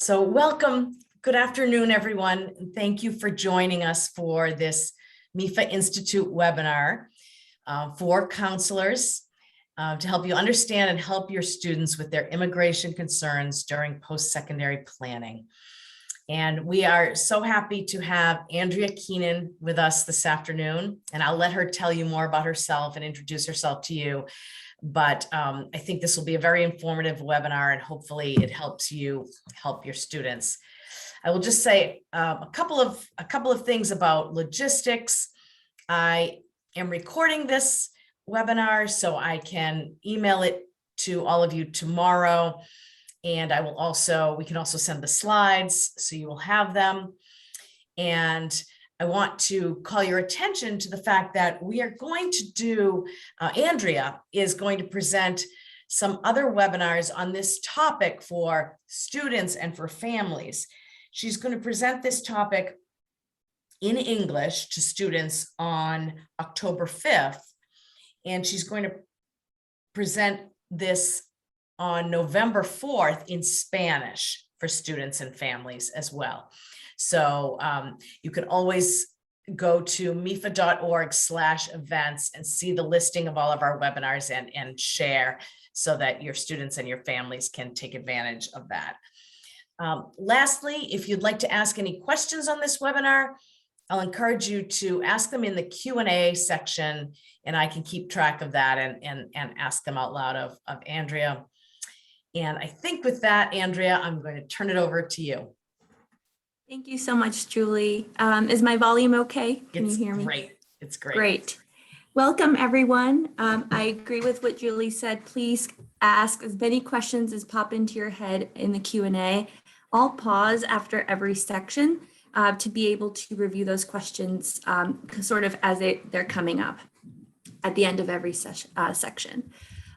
So welcome, good afternoon, everyone. And thank you for joining us for this MEFA Institute webinar for counselors to help you understand and help your students with their immigration concerns during post-secondary planning. And we are so happy to have Andrea Keenan with us this afternoon, and I'll let her tell you more about herself and introduce herself to you. But I think this will be a very informative webinar, and hopefully it helps you help your students. I will just say a couple of things about logistics. I am recording this webinar so I can email it to all of you tomorrow. And we can also send the slides so you will have them. And I want to call your attention to the fact that we are going to do, Andrea is going to present some other webinars on this topic for students and for families. She's going to present this topic in English to students on October 5th, and she's going to present this on November 4th in Spanish for students and families as well. So you can always go to mefa.org/events and see the listing of all of our webinars and share so that your students and your families can take advantage of that. Lastly, if you'd like to ask any questions on this webinar, I'll encourage you to ask them in the Q&A section, and I can keep track of that and ask them out loud of Andrea. And I think with that, Andrea, I'm going to turn it over to you. Thank you so much, Julie. Is my volume okay? Can you hear me? Great. It's great. Great. Welcome, everyone. I agree with what Julie said. Please ask as many questions as pop into your head in the Q&A. I'll pause after every section to be able to review those questions sort of as they're coming up at the end of every section.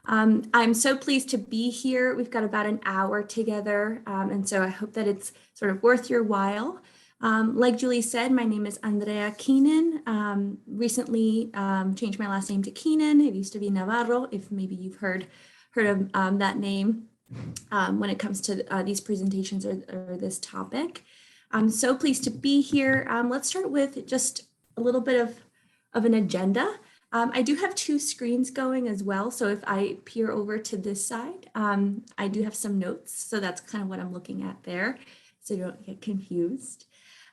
I'm so pleased to be here. We've got about an hour together, and so I hope that it's sort of worth your while. Like Julie said, my name is Andrea Keenan. Recently changed my last name to Keenan. It used to be Navarro, if maybe you've heard of that name when it comes to these presentations or this topic. I'm so pleased to be here. Let's start with just a little bit of an agenda. I do have two screens going as well. So if I peer over to this side, I do have some notes. So that's kind of what I'm looking at there, so you don't get confused.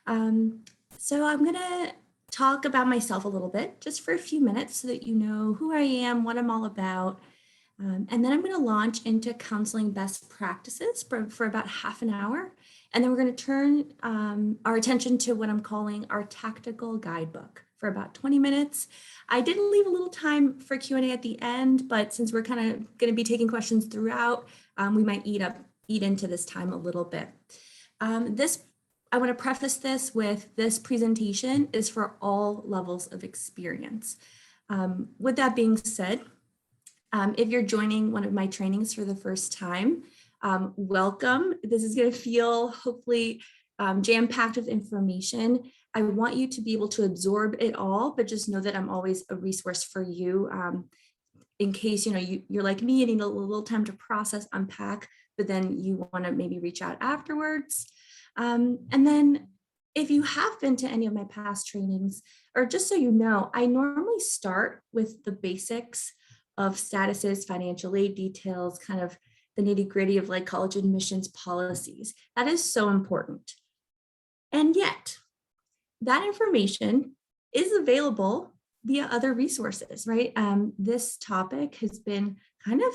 So I'm going to talk about myself a little bit, just for a few minutes so that you know who I am, what I'm all about. And then I'm going to launch into counseling best practices for about half an hour. And then we're going to turn our attention to what I'm calling our tactical guidebook for about 20 minutes. I did leave a little time for Q&A at the end, but since we're kind of going to be taking questions throughout, we might eat into this time a little bit. I want to preface this with this presentation is for all levels of experience. With that being said, if you're joining one of my trainings for the first time, welcome. This is going to feel hopefully jam-packed with information. I want you to be able to absorb it all, but just know that I'm always a resource for you in case you're like me and need a little time to process, unpack, but then you want to maybe reach out afterwards. And then if you have been to any of my past trainings, or just so you know, I normally start with the basics of statuses, financial aid details, kind of the nitty-gritty of like college admissions policies. That is so important. And yet, that information is available via other resources, right? This topic has been kind of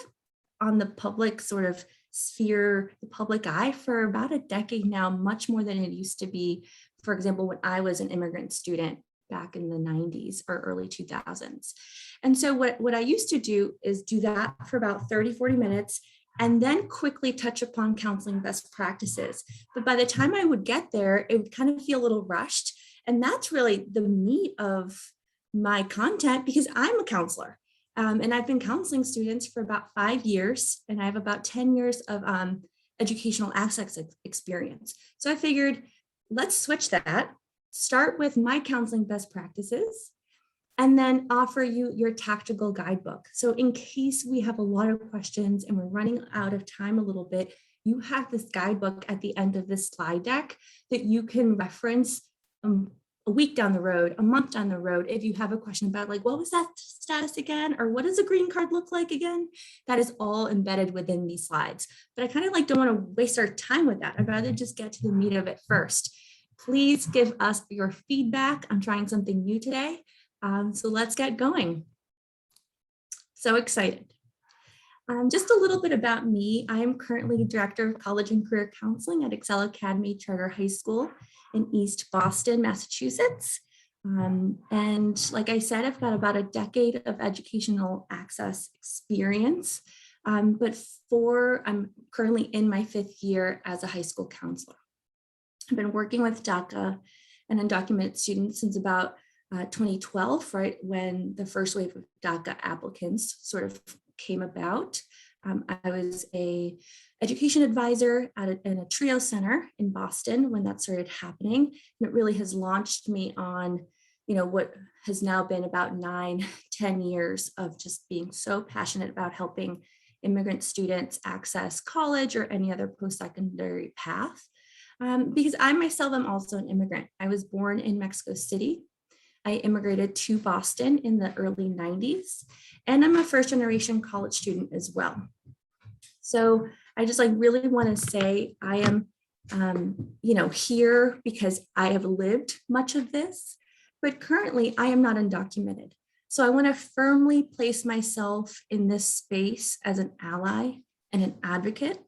on the public sort of sphere, the public eye for about a decade now, much more than it used to be, for example, when I was an immigrant student back in the 90s or early 2000s. And so what I used to do is do that for about 30, 40 minutes, and then quickly touch upon counseling best practices. But by the time I would get there, it would kind of feel a little rushed. And that's really the meat of my content because I'm a counselor. And I've been counseling students for about 5 years, and I have about 10 years of educational access experience. So I figured, let's switch that, start with my counseling best practices, and then offer you your tactical guidebook. So in case we have a lot of questions and we're running out of time a little bit, you have this guidebook at the end of this slide deck that you can reference a week down the road, a month down the road, if you have a question about like, what was that status again? Or what does a green card look like again? That is all embedded within these slides. But I kind of like don't want to waste our time with that. I'd rather just get to the meat of it first. Please give us your feedback. I'm trying something new today. So let's get going. So excited. Just a little bit about me. I am currently Director of College and Career Counseling at Excel Academy Charter High School in East Boston, Massachusetts. And like I said, I've got about a decade of educational access experience, but I'm currently in my 5th year as a high school counselor. I've been working with DACA and undocumented students since about 2012, right when the first wave of DACA applicants sort of came about. I was a education advisor in a TRIO center in Boston when that started happening. And it really has launched me on, what has now been about 9-10 years of just being so passionate about helping immigrant students access college or any other post-secondary path. Because I myself am also an immigrant. I was born in Mexico City. I immigrated to Boston in the early 90s, and I'm a first-generation college student as well. So I just really want to say I am, here because I have lived much of this, but currently I am not undocumented. So I want to firmly place myself in this space as an ally and an advocate.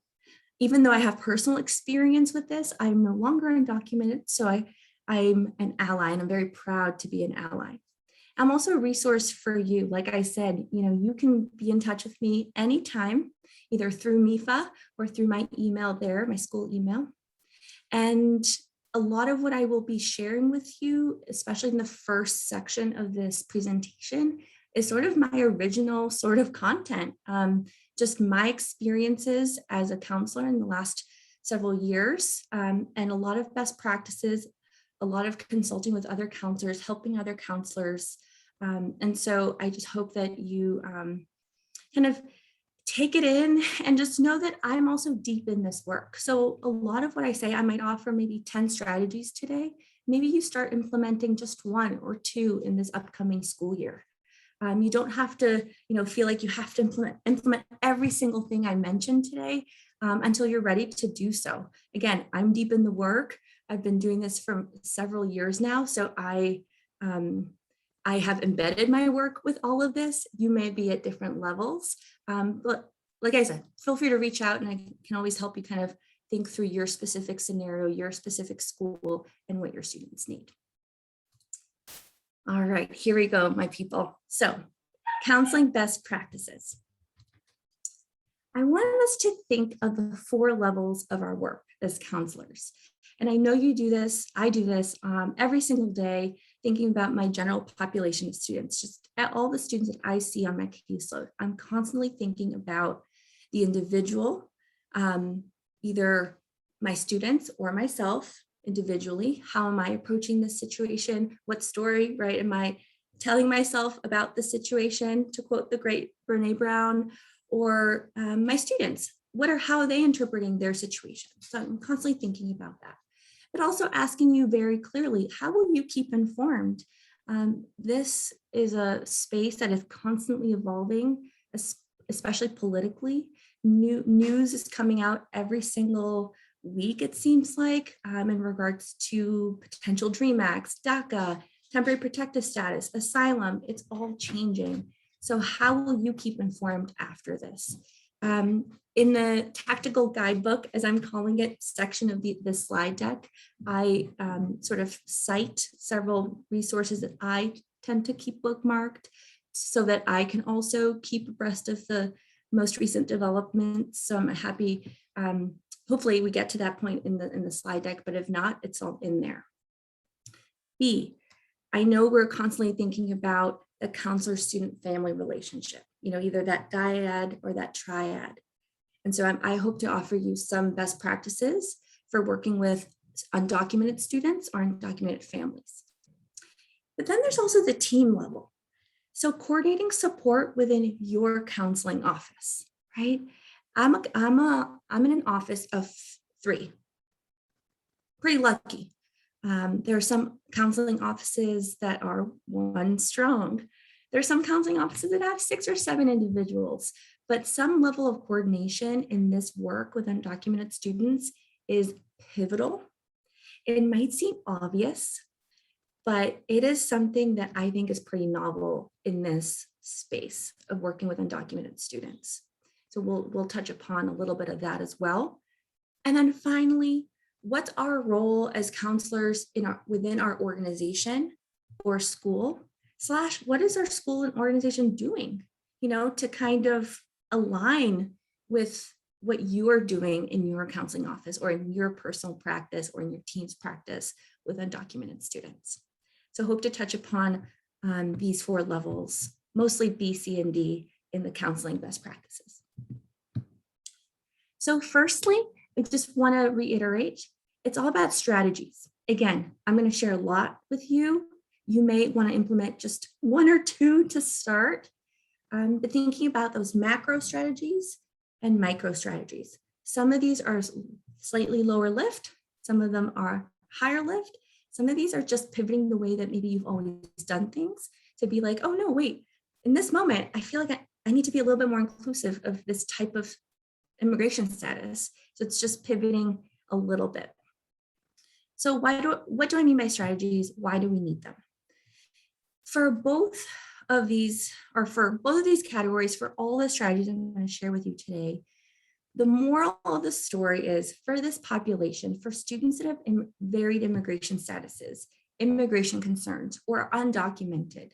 Even though I have personal experience with this, I'm no longer undocumented. So I'm an ally, and I'm very proud to be an ally. I'm also a resource for you. Like I said, you can be in touch with me anytime, either through MEFA or through my email there, my school email. And a lot of what I will be sharing with you, especially in the first section of this presentation, is sort of my original sort of content, just my experiences as a counselor in the last several years, and a lot of best practices, a lot of consulting with other counselors, helping other counselors. And so I just hope that you kind of take it in and just know that I'm also deep in this work. So a lot of what I say, I might offer maybe 10 strategies today. Maybe you start implementing just 1 or 2 in this upcoming school year. You don't have to, feel like you have to implement every single thing I mentioned today until you're ready to do so. Again, I'm deep in the work. I've been doing this for several years now, so I have embedded my work with all of this. You may be at different levels, but like I said, feel free to reach out, and I can always help you kind of think through your specific scenario, your specific school, and what your students need. All right, here we go, my people. So, counseling best practices. I want us to think of the 4 levels of our work as counselors. And I know you do this, I do this every single day, thinking about my general population of students, just at all the students that I see on my caseload. I'm constantly thinking about the individual, either my students or myself individually. How am I approaching this situation? What story, right, am I telling myself about the situation, to quote the great Brene Brown, or my students? How are they interpreting their situation? So I'm constantly thinking about that. But also asking you very clearly, how will you keep informed? This is a space that is constantly evolving, especially politically. New news is coming out every single week, it seems like, in regards to potential DREAM Acts, DACA, temporary protective status, asylum. It's all changing. So how will you keep informed after this? In the tactical guidebook, as I'm calling it, section of the slide deck, I sort of cite several resources that I tend to keep bookmarked so that I can also keep abreast of the most recent developments. So I'm happy, hopefully we get to that point in the slide deck, but if not, it's all in there. B, I know we're constantly thinking about the counselor-student family relationship, either that dyad or that triad. And so I hope to offer you some best practices for working with undocumented students or undocumented families. But then there's also the team level. So coordinating support within your counseling office, right? I'm in an office of 3. Pretty lucky. There are some counseling offices that are 1 strong. There are some counseling offices that have 6 or 7 individuals, but some level of coordination in this work with undocumented students is pivotal. It might seem obvious, but it is something that I think is pretty novel in this space of working with undocumented students. So we'll touch upon a little bit of that as well. And then finally, what's our role as counselors within our organization or school, / what is our school and organization doing, to kind of align with what you are doing in your counseling office or in your personal practice or in your team's practice with undocumented students. So hope to touch upon these 4 levels, mostly B, C, and D in the counseling best practices. So firstly, I just want to reiterate, it's all about strategies. Again, I'm going to share a lot with you. You may want to implement just 1 or 2 to start, but thinking about those macro strategies and micro strategies. Some of these are slightly lower lift. Some of them are higher lift. Some of these are just pivoting the way that maybe you've always done things to be like, oh no, wait, in this moment, I feel like I need to be a little bit more inclusive of this type of immigration status. So it's just pivoting a little bit. So what do I mean by strategies? Why do we need them? For both of these categories, for all the strategies I'm going to share with you today, the moral of the story is for this population, for students that have varied immigration statuses, immigration concerns, or undocumented,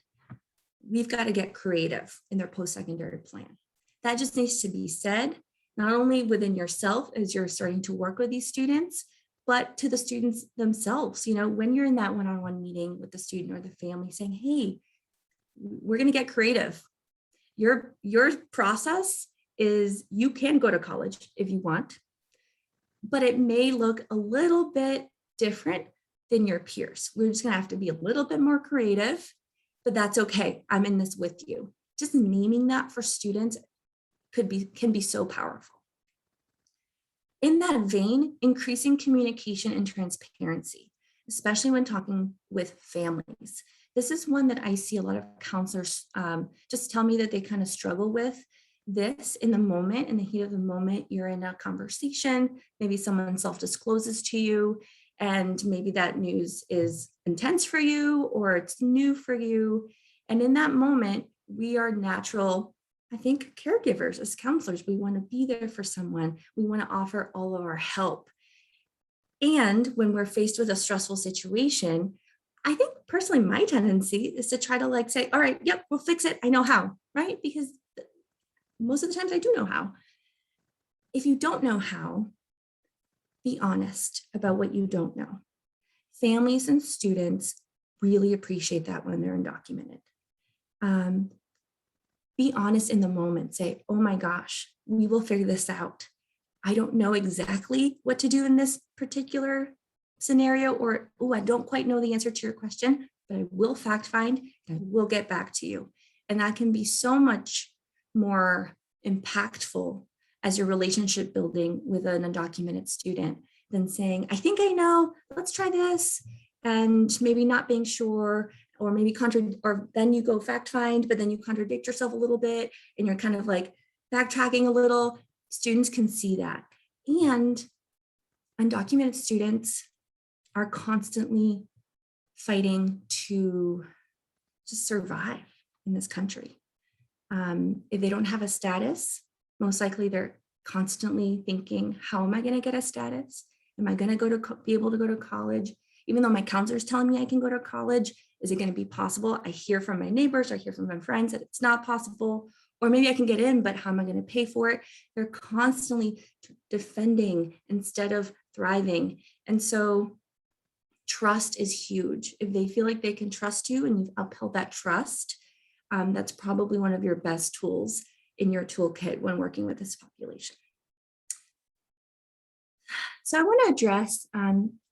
we've got to get creative in their post-secondary plan. That just needs to be said, not only within yourself as you're starting to work with these students, but to the students themselves. When you're in that one-on-one meeting with the student or the family saying, hey, we're going to get creative. Your process is you can go to college if you want, but it may look a little bit different than your peers. We're just going to have to be a little bit more creative, but that's okay. I'm in this with you. Just naming that for students can be so powerful. In that vein, increasing communication and transparency, especially when talking with families. This is one that I see a lot of counselors just tell me that they kind of struggle with this in the moment, in the heat of the moment. You're in a conversation, maybe someone self-discloses to you, and maybe that news is intense for you or it's new for you. And in that moment, we are natural, I think, caregivers as counselors. We want to be there for someone. We want to offer all of our help. And when we're faced with a stressful situation, I think personally, my tendency is to try to say, all right, yep, we'll fix it. I know how, right? Because most of the times I do know how. If you don't know how, be honest about what you don't know. Families and students really appreciate that when they're undocumented. Be honest in the moment. Say, oh my gosh, we will figure this out. I don't know exactly what to do in this particular scenario, or, oh, I don't quite know the answer to your question, but I will fact find and I will get back to you. And that can be so much more impactful as your relationship building with an undocumented student than saying, I think I know, let's try this, and maybe not being sure, or maybe or then you go fact find, but then you contradict yourself a little bit and you're kind of backtracking a little. Students can see that. And undocumented students are constantly fighting to just survive in this country. If they don't have a status, most likely they're constantly thinking, how am I going to get a status? Am I going to be able to go to college? Even though my counselor is telling me I can go to college, is it going to be possible? I hear from my neighbors, I hear from my friends that it's not possible, or maybe I can get in, but how am I going to pay for it? They're constantly defending instead of thriving. And so trust is huge. If they feel like they can trust you and you've upheld that trust, that's probably one of your best tools in your toolkit when working with this population. So I want to address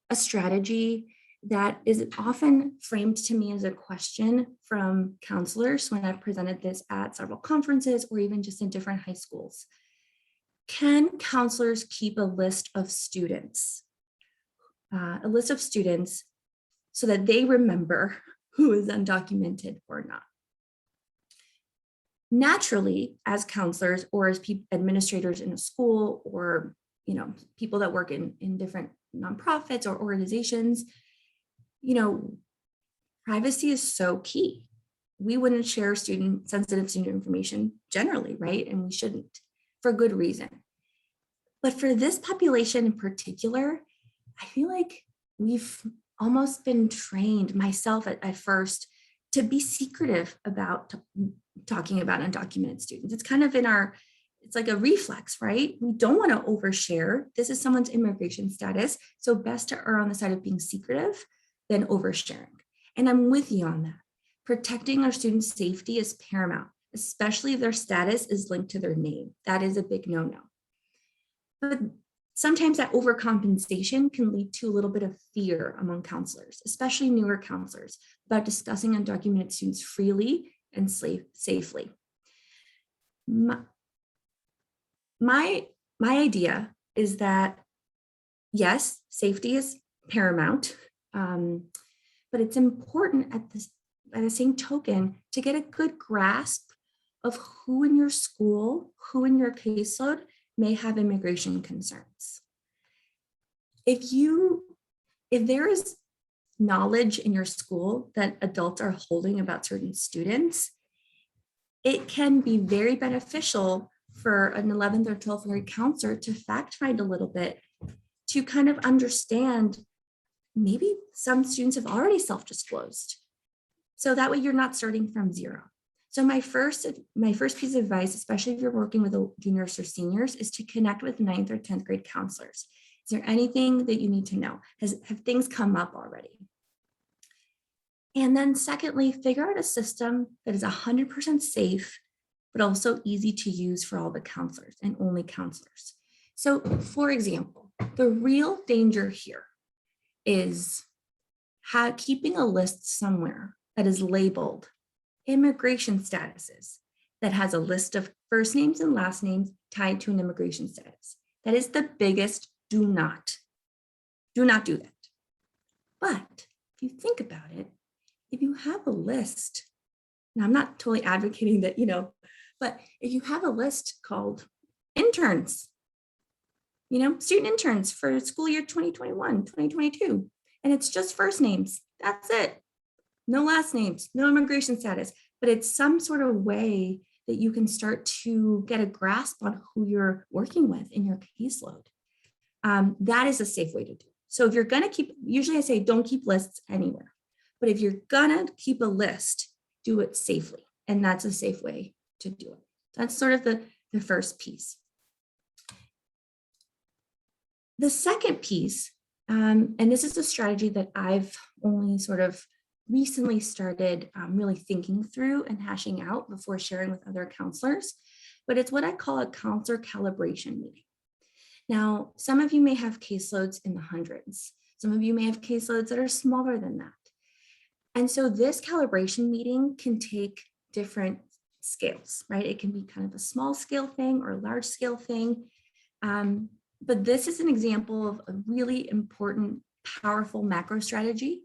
a strategy that is often framed to me as a question from counselors when I've presented this at several conferences or even just in different high schools. Can counselors keep a list of students? So that they remember who is undocumented or not. Naturally, as counselors or as administrators in a school, or people that work in different nonprofits or organizations, privacy is so key. We wouldn't share sensitive student information generally, right? And we shouldn't, for good reason. But for this population in particular, I feel like we've almost been trained, myself at first, to be secretive about talking about undocumented students. It's kind of it's like a reflex, right? We don't want to overshare. This is someone's immigration status. So best to err on the side of being secretive than oversharing. And I'm with you on that. Protecting our students' safety is paramount, especially if their status is linked to their name. That is a big no-no. But sometimes that overcompensation can lead to a little bit of fear among counselors, especially newer counselors, about discussing undocumented students freely and safely. My idea is that, yes, safety is paramount, but it's important at the same token to get a good grasp of who in your school, who in your caseload may have immigration concerns. If there is knowledge in your school that adults are holding about certain students, it can be very beneficial for an 11th or 12th grade counselor to fact find a little bit, to kind of understand maybe some students have already self-disclosed. So that way you're not starting from zero. So my first piece of advice, especially if you're working with juniors or seniors, is to connect with 9th or 10th grade counselors. Is there anything that you need to know? Have things come up already? And then secondly, figure out a system that is 100% safe, but also easy to use for all the counselors and only counselors. So for example, the real danger here is keeping a list somewhere that is labeled immigration statuses, that has a list of first names and last names tied to an immigration status. That is the biggest do not do that. But if you think about it, if you have a list, now I'm not totally advocating that, but if you have a list called interns, student interns for school year 2021, 2022, and it's just first names, that's it. No last names, no immigration status, but it's some sort of way that you can start to get a grasp on who you're working with in your caseload. That is a safe way to do it. So if you're gonna usually I say don't keep lists anywhere, but if you're gonna keep a list, do it safely. And that's a safe way to do it. That's sort of the first piece. The second piece, and this is a strategy that I've only sort of recently started really thinking through and hashing out before sharing with other counselors, but it's what I call a counselor calibration meeting. Now, some of you may have caseloads in the hundreds. Some of you may have caseloads that are smaller than that. And so this calibration meeting can take different scales, right? It can be kind of a small scale thing or a large scale thing. But this is an example of a really important, powerful macro strategy,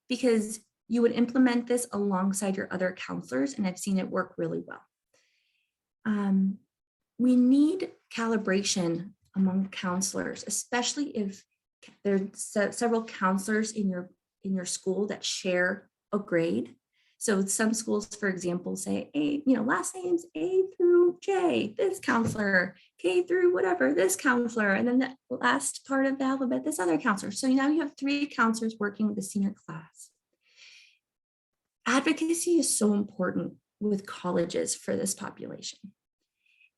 because you would implement this alongside your other counselors, and I've seen it work really well. We need calibration among counselors, especially if there's several counselors in your school that share a grade. So some schools, for example, say last names A through J, this counselor, K through whatever, this counselor, and then the last part of the alphabet, this other counselor. So now you have 3 counselors working with the senior class. Advocacy is so important with colleges for this population.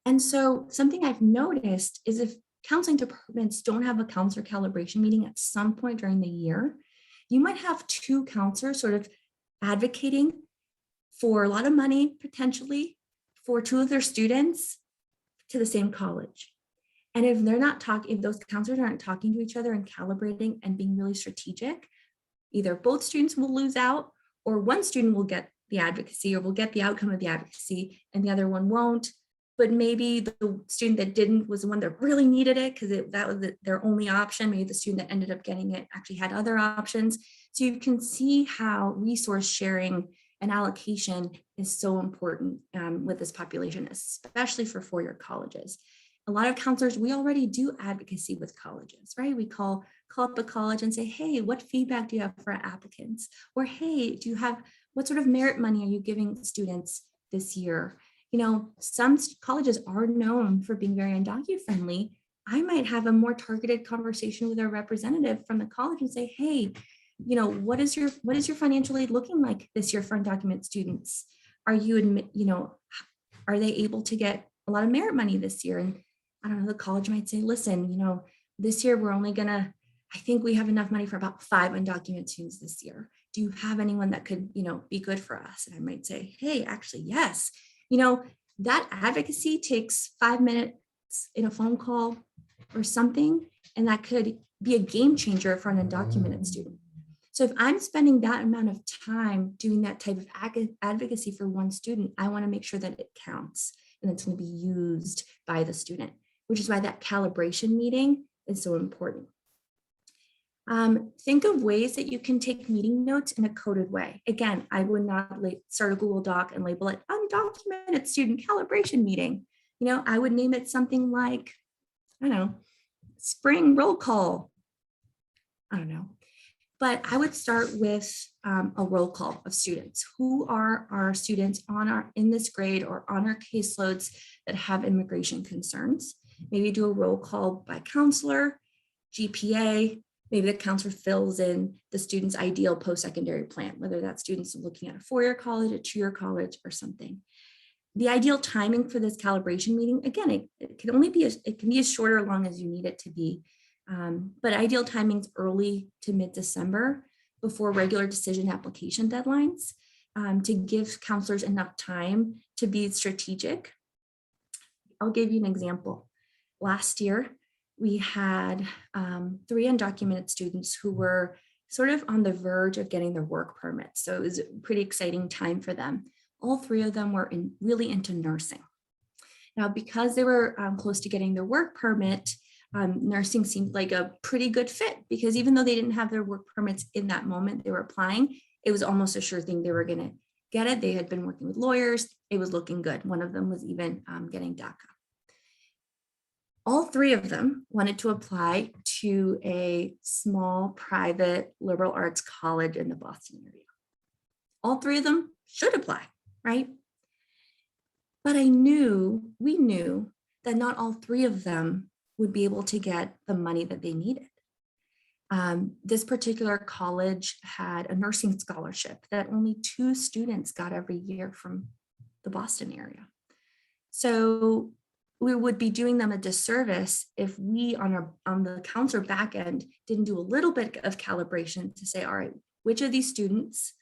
And so something I've noticed is if counseling departments don't have a counselor calibration meeting at some point during the year, you might have 2 counselors sort of advocating for a lot of money, potentially, for 2 of their students to the same college. And if they're not talking, if those counselors aren't talking to each other and calibrating and being really strategic, either both students will lose out, or one student will get the advocacy or will get the outcome of the advocacy and the other one won't. but maybe the student that didn't was the one that really needed it because that was their only option. Maybe the student that ended up getting it actually had other options. So you can see how resource sharing and allocation is so important with this population, especially for four-year colleges. A lot of counselors, we already do advocacy with colleges, right? We call up a college and say, hey, what feedback do you have for applicants? Or hey, what sort of merit money are you giving students this year? You know, some colleges are known for being very undocumented friendly. I might have a more targeted conversation with a representative from the college and say, hey, you know, what is your financial aid looking like this year for undocumented students? Are they able to get a lot of merit money this year? And I don't know, the college might say, listen, you know, this year we're only I think we have enough money for about 5 undocumented students this year. Do you have anyone that could, you know, be good for us? And I might say, hey, actually, yes. You know, that advocacy takes 5 minutes in a phone call or something, and that could be a game changer for an undocumented student. So if I'm spending that amount of time doing that type of advocacy for one student, I want to make sure that it counts and it's going to be used by the student, which is why that calibration meeting is so important. Think of ways that you can take meeting notes in a coded way. Again, I would not start a Google Doc and label it undocumented student calibration meeting. You know, I would name it something like, I don't know, spring roll call. I don't know. But I would start with a roll call of students. Who are our students in this grade or on our caseloads that have immigration concerns? Maybe do a roll call by counselor, GPA. Maybe the counselor fills in the student's ideal post-secondary plan, whether that student's looking at a 4-year college, a 2-year college, or something. The ideal timing for this calibration meeting, again, it can be as short or long as you need it to be. But ideal timing's early to mid-December before regular decision application deadlines to give counselors enough time to be strategic. I'll give you an example. Last year, we had 3 undocumented students who were sort of on the verge of getting their work permit. So it was a pretty exciting time for them. All 3 of them were really into nursing. Now, because they were close to getting their work permit, nursing seemed like a pretty good fit because even though they didn't have their work permits in that moment they were applying, it was almost a sure thing they were going to get it. They had been working with lawyers. It was looking good. One of them was even getting DACA. All 3 of them wanted to apply to a small private liberal arts college in the Boston area. All 3 of them should apply, right? But we knew that not all 3 of them would be able to get the money that they needed. This particular college had a nursing scholarship that only 2 students got every year from the Boston area. So we would be doing them a disservice if we on the counselor back end didn't do a little bit of calibration to say, all right, which of these students,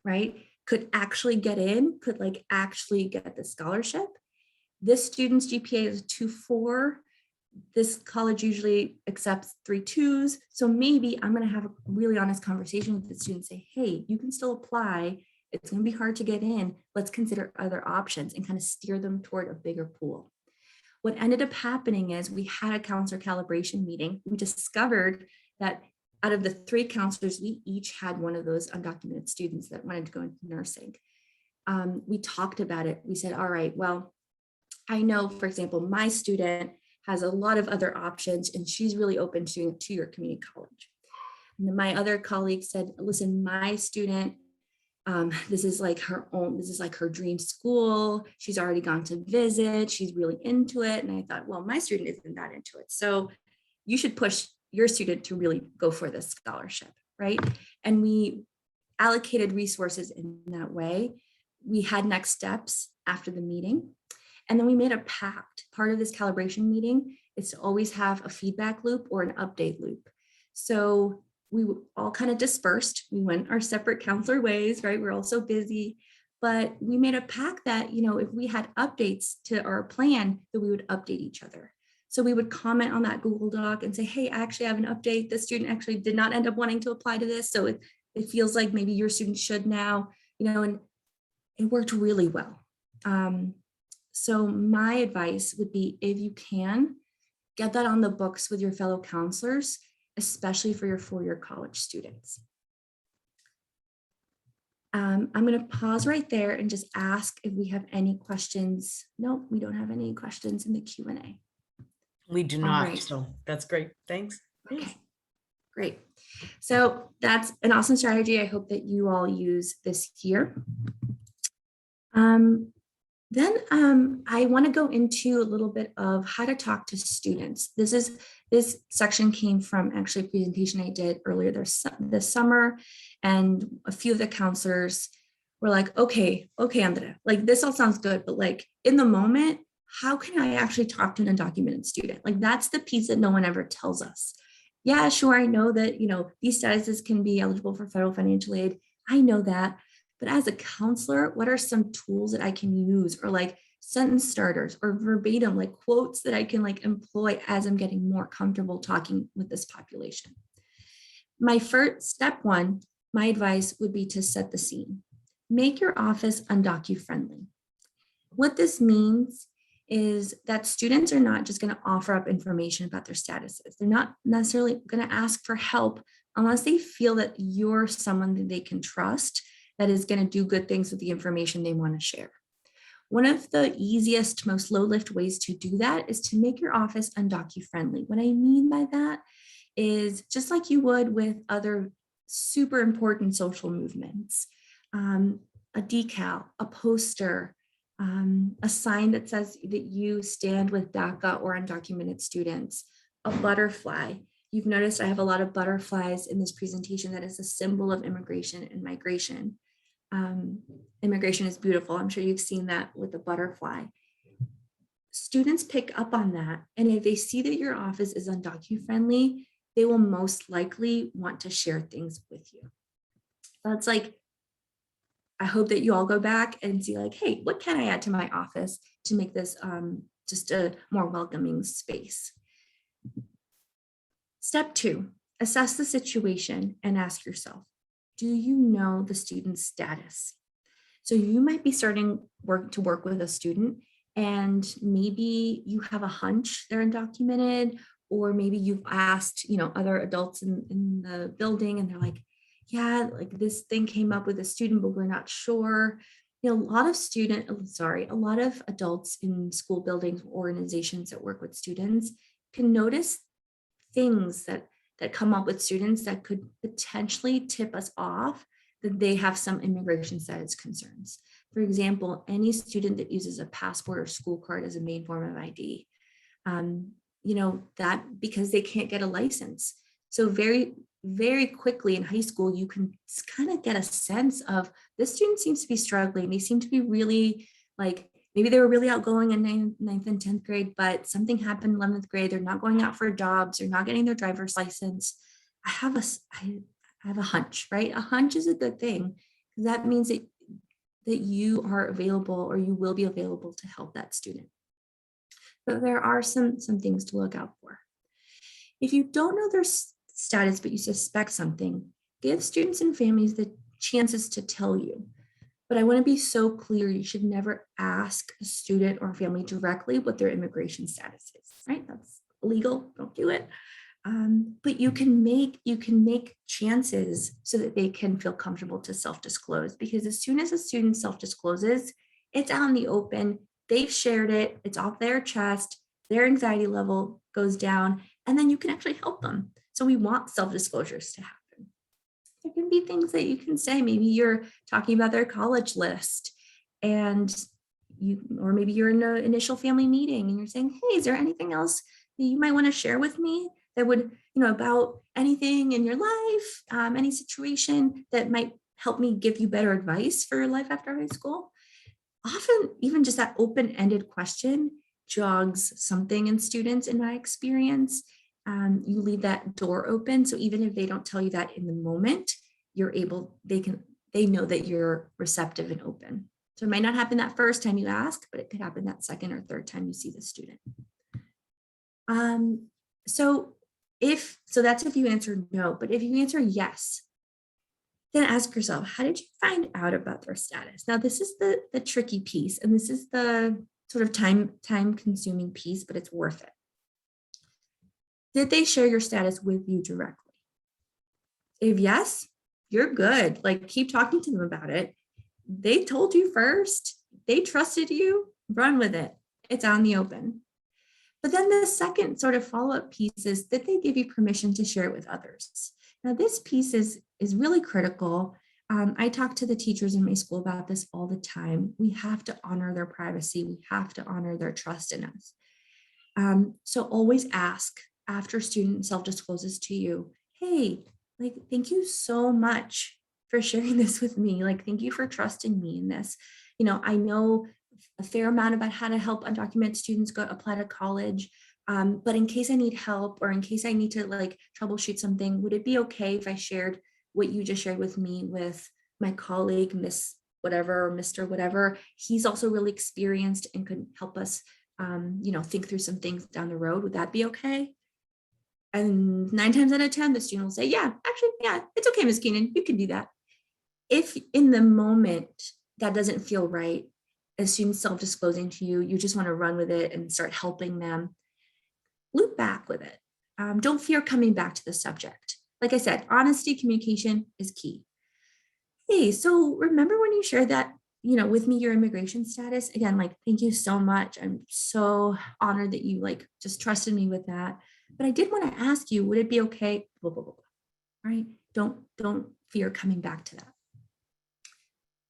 right, could actually get in, could like actually get the scholarship. This student's GPA is 2.4. This college usually accepts 3 2s. So maybe I'm going to have a really honest conversation with the student, say, hey, you can still apply. It's going to be hard to get in. Let's consider other options and kind of steer them toward a bigger pool. What ended up happening is we had a counselor calibration meeting. We discovered that out of the 3 counselors, we each had one of those undocumented students that wanted to go into nursing. We talked about it. We said, all right, well, I know, for example, my student has a lot of other options and she's really open to doing a 2-year community college. And then my other colleague said, listen, my student, this is like her dream school. She's already gone to visit. She's really into it. And I thought, well, my student isn't that into it. So you should push your student to really go for this scholarship, right? And we allocated resources in that way. We had next steps after the meeting. And then we made a pact. Part of this calibration meeting is to always have a feedback loop or an update loop. So we all kind of dispersed. We went our separate counselor ways, right? We're all so busy, but we made a pact that, you know, if we had updates to our plan, that we would update each other. So we would comment on that Google Doc and say, hey, I actually have an update. The student actually did not end up wanting to apply to this. So it feels like maybe your student should now, you know, and it worked really well. So my advice would be, if you can, get that on the books with your fellow counselors, especially for your four-year college students. I'm going to pause right there and just ask if we have any questions. Nope, we don't have any questions in the Q&A. We do All not, right. so that's great. Thanks. Okay, great. So that's an awesome strategy. I hope that you all use this year. Then I want to go into a little bit of how to talk to students. This section came from actually a presentation I did earlier this summer, and a few of the counselors were like, okay, Andrea, like this all sounds good, but like in the moment, how can I actually talk to an undocumented student? Like that's the piece that no one ever tells us. Yeah, sure, I know that, these statuses can be eligible for federal financial aid. I know that. But as a counselor, what are some tools that I can use, or like sentence starters or verbatim, like quotes that I can like employ as I'm getting more comfortable talking with this population? My first step one, my advice would be to set the scene. Make your office undocu-friendly. What this means is that students are not just going to offer up information about their statuses. They're not necessarily going to ask for help unless they feel that you're someone that they can trust, that is going to do good things with the information they want to share. One of the easiest, most low-lift ways to do that is to make your office undocu-friendly. What I mean by that is just like you would with other super important social movements, a decal, a poster, a sign that says that you stand with DACA or undocumented students, a butterfly. You've noticed I have a lot of butterflies in this presentation. That is a symbol of immigration and migration. Immigration is beautiful. I'm sure you've seen that with the butterfly. Students pick up on that. And if they see that your office is undocu-friendly, they will most likely want to share things with you. That's like, I hope that you all go back and see like, hey, what can I add to my office to make this just a more welcoming space? Step 2, assess the situation and ask yourself, do you know the student's status? So you might be starting to work with a student, and maybe you have a hunch they're undocumented, or maybe you've asked, other adults in the building, and they're like, yeah, like this thing came up with a student, but we're not sure. A lot of adults in school buildings, organizations that work with students can notice things that come up with students that could potentially tip us off that they have some immigration status concerns. For example, any student that uses a passport or school card as a main form of ID, that because they can't get a license. So very, very quickly in high school, you can kind of get a sense of this student seems to be struggling. They seem to be really like, maybe they were really outgoing in ninth and 10th grade, but something happened in 11th grade. They're not going out for jobs. They're not getting their driver's license. I have a hunch, right? A hunch is a good thing. That means that you are available, or you will be available to help that student. But there are some things to look out for. If you don't know their status, but you suspect something, give students and families the chances to tell you. But I want to be so clear, you should never ask a student or family directly what their immigration status is, right? That's illegal, don't do it. But you can make chances so that they can feel comfortable to self-disclose, because as soon as a student self-discloses, it's out in the open, they've shared it, it's off their chest, their anxiety level goes down, and then you can actually help them. So we want self-disclosures to happen. There can be things that you can say. Maybe you're talking about their college list, and or maybe you're in an initial family meeting and you're saying, hey, is there anything else that you might want to share with me that would, about anything in your life, any situation that might help me give you better advice for your life after high school? Often, even just that open-ended question jogs something in students, in my experience. You leave that door open. So even if they don't tell you that in the moment, they know that you're receptive and open. So it might not happen that first time you ask, but it could happen that second or third time you see the student. So that's if you answer no, but if you answer yes, then ask yourself, how did you find out about their status? Now, this is the tricky piece, and this is the sort of time consuming piece, but it's worth it. Did they share your status with you directly? If yes, you're good. Like, keep talking to them about it. They told you first, they trusted you, run with it. It's out in the open. But then the second sort of follow-up piece is that they give you permission to share it with others. Now, this piece is really critical. I talk to the teachers in my school about this all the time. We have to honor their privacy. We have to honor their trust in us. So always ask after a student self-discloses to you, hey, like, thank you so much for sharing this with me. Like, thank you for trusting me in this. You know, I know a fair amount about how to help undocumented students go apply to college. But in case I need help or in case I need to like troubleshoot something, would it be okay if I shared what you just shared with me with my colleague, Miss whatever, or Mr. whatever? He's also really experienced and could help us, you know, think through some things down the road. Would that be okay? And 9 times out of 10, the student will say, yeah, actually, yeah, it's okay, Ms. Keenan, you can do that. If in the moment that doesn't feel right, a student self-disclosing to you, you just want to run with it and start helping them, loop back with it. Don't fear coming back to the subject. Like I said, honesty, communication is key. Hey, so remember when you shared that, you know, with me, your immigration status? Again, like, thank you so much. I'm so honored that you like just trusted me with that. But I did want to ask you, would it be okay? Blah, blah, blah, blah. Right? Don't fear coming back to that.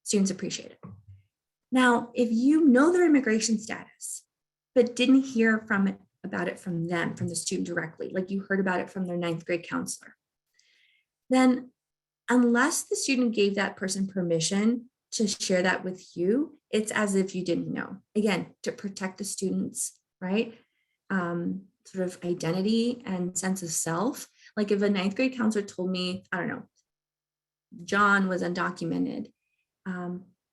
Students appreciate it. Now, if you know their immigration status, but didn't hear about it from them, from the student directly, like you heard about it from their 9th grade counselor, then unless the student gave that person permission to share that with you, it's as if you didn't know. Again, to protect the students, right? Sort of identity and sense of self. Like if a 9th grade counselor told me, I don't know, John was undocumented,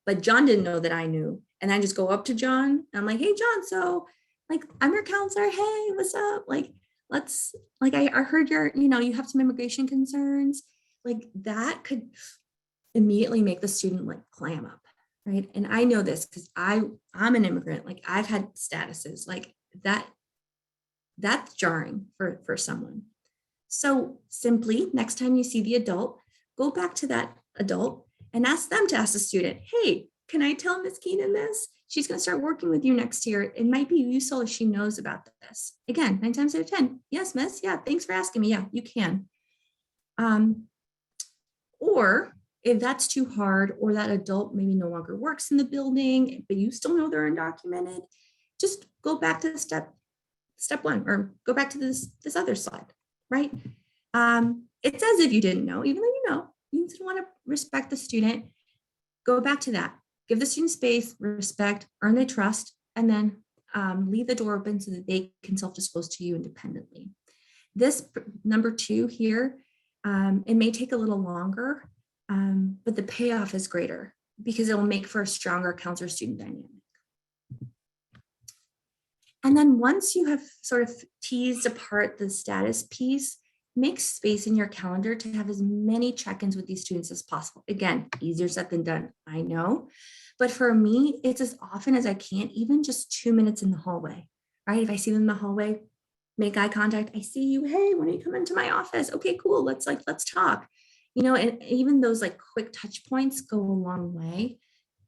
but John didn't know that I knew. And I just go up to John and I'm like, hey, John, so like, I'm your counselor. Hey, what's up? Like, let's, like, I heard you have some immigration concerns. Like that could immediately make the student like clam up, right? And I know this because I'm an immigrant. Like I've had statuses like that's jarring for someone. So simply next time you see the adult, go back to that adult and ask them to ask the student, hey, can I tell Ms. Keenan this? She's going to start working with you next year. It might be useful if she knows about this. Again, 9 times out of 10. Yes, miss. Yeah, thanks for asking me. Yeah, you can. Or if that's too hard, or that adult maybe no longer works in the building, but you still know they're undocumented, just go back to step 1, or go back to this other slide, right? It's as if you didn't know, even though you know. You just want to respect the student. Go back to that. Give the student space, respect, earn their trust, and then leave the door open so that they can self-disclose to you independently. This number 2 here, it may take a little longer, but the payoff is greater because it will make for a stronger counselor-student dynamic. And then once you have sort of teased apart the status piece, make space in your calendar to have as many check-ins with these students as possible. Again, easier said than done, I know. But for me, it's as often as I can, even just 2 minutes in the hallway, right? If I see them in the hallway, make eye contact. I see you. Hey, when are you coming to my office? Okay, cool. Let's talk. You know, and even those like quick touch points go a long way.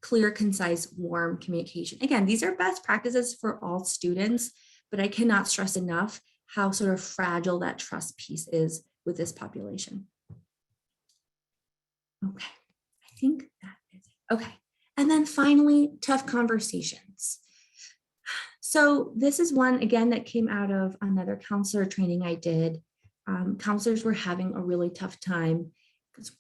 Clear, concise, warm communication. Again, these are best practices for all students, but I cannot stress enough how sort of fragile that trust piece is with this population. Okay, I think that is it. Okay, and then finally, tough conversations. So this is one, again, that came out of another counselor training I did. Counselors were having a really tough time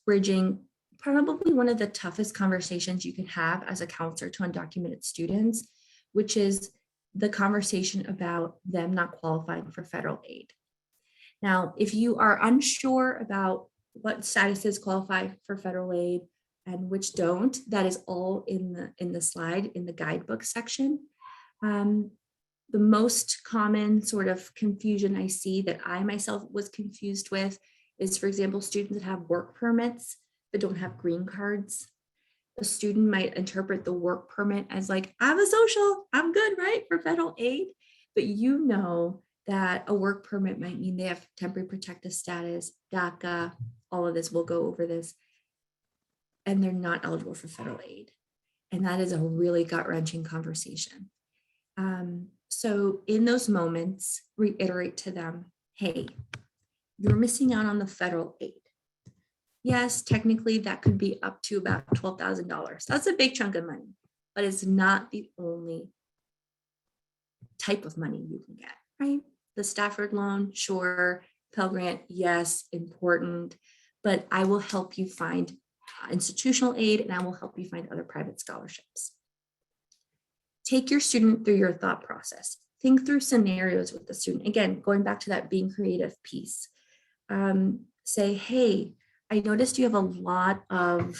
bridging probably one of the toughest conversations you can have as a counselor to undocumented students, which is the conversation about them not qualifying for federal aid. Now, if you are unsure about what statuses qualify for federal aid and which don't, that is all in the slide in the guidebook section. The most common sort of confusion I see that I myself was confused with is, for example, students that have work permits but don't have green cards. a student might interpret the work permit as like, I'm a social, I'm good, right, for federal aid. But you know that a work permit might mean they have temporary protected status, DACA, all of this, we'll go over this, and they're not eligible for federal aid. And that is a really gut-wrenching conversation. So in those moments, reiterate to them, hey, you're missing out on the federal aid. Yes, technically that could be up to about $12,000. That's a big chunk of money, but it's not the only type of money you can get, right? The Stafford loan, sure. Pell Grant, yes, important, but I will help you find institutional aid, and I will help you find other private scholarships. Take your student through your thought process. Think through scenarios with the student. Again, going back to that being creative piece. Say, hey, I noticed you have a lot of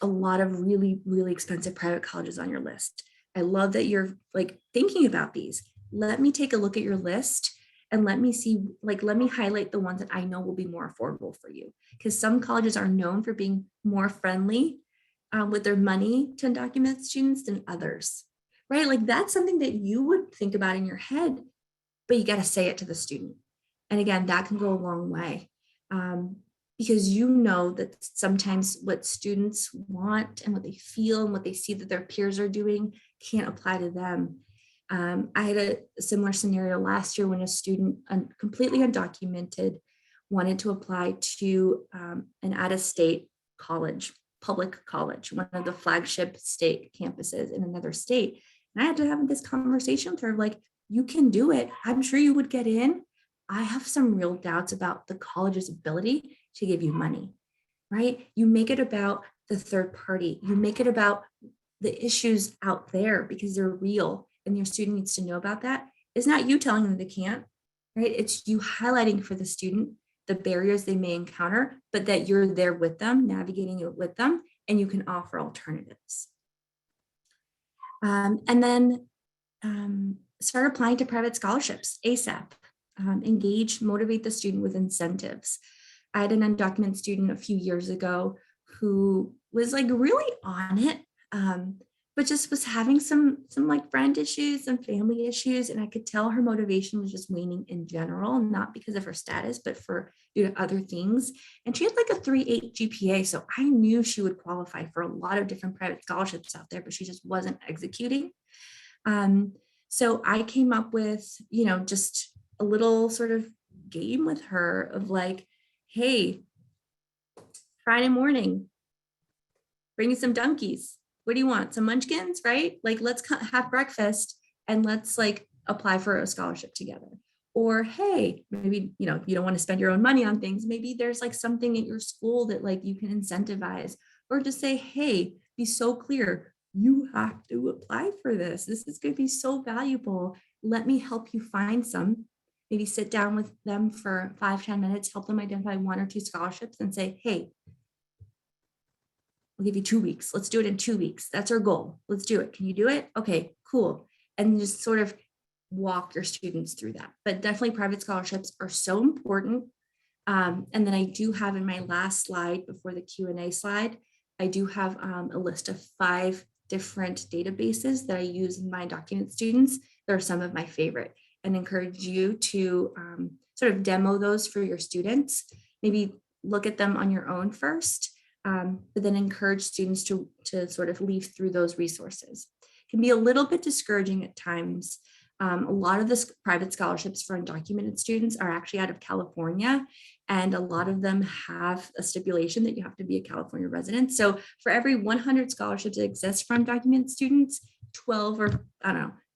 really, really expensive private colleges on your list. I love that you're like thinking about these. Let me take a look at your list and let me see, like, let me highlight the ones that I know will be more affordable for you. Because some colleges are known for being more friendly with their money to undocumented students than others, right? Like that's something that you would think about in your head, but you got to say it to the student. And again, that can go a long way because you know that sometimes what students want and what they feel and what they see that their peers are doing can't apply to them. I had a similar scenario last year when a student, completely undocumented, wanted to apply to an out-of-state college, public college, one of the flagship state campuses in another state. And I had to have this conversation with her, like, you can do it. I'm sure you would get in. I have some real doubts about the college's ability to give you money, right? You make it about the third party. You make it about the issues out there because they're real and your student needs to know about that. It's not you telling them they can't, right? It's you highlighting for the student the barriers they may encounter, but that you're there with them, navigating it with them, and you can offer alternatives. And then start applying to private scholarships ASAP. Engage, motivate the student with incentives. I had an undocumented student a few years ago who was like really on it, but just was having some like friend issues and family issues. And I could tell her motivation was just waning in general, not because of her status, but due to other things. And she had like a 3.8 GPA. So I knew she would qualify for a lot of different private scholarships out there, but she just wasn't executing. So I came up with, just a little sort of game with her of like, hey, Friday morning, bring you some donkeys. What do you want? Some munchkins, right? Like, let's have breakfast and let's like apply for a scholarship together. Or, hey, maybe, you don't want to spend your own money on things. Maybe there's like something at your school that like you can incentivize, or just say, hey, be so clear. You have to apply for this. This is going to be so valuable. Let me help you find some. Maybe sit down with them for 5-10 minutes, help them identify 1 or 2 scholarships and say, hey, we'll give you 2 weeks. Let's do it in 2 weeks. That's our goal. Let's do it. Can you do it? Okay, cool. And just sort of walk your students through that. But definitely private scholarships are so important. And then I do have in my last slide before the Q&A slide, I do have a list of 5 different databases that I use in my undocumented students. They're some of my favorite, and encourage you to sort of demo those for your students. Maybe look at them on your own first, but then encourage students to sort of leaf through those resources. It can be a little bit discouraging at times. A lot of the private scholarships for undocumented students are actually out of California, and a lot of them have a stipulation that you have to be a California resident. So for every 100 scholarships that exist for undocumented students, 12 or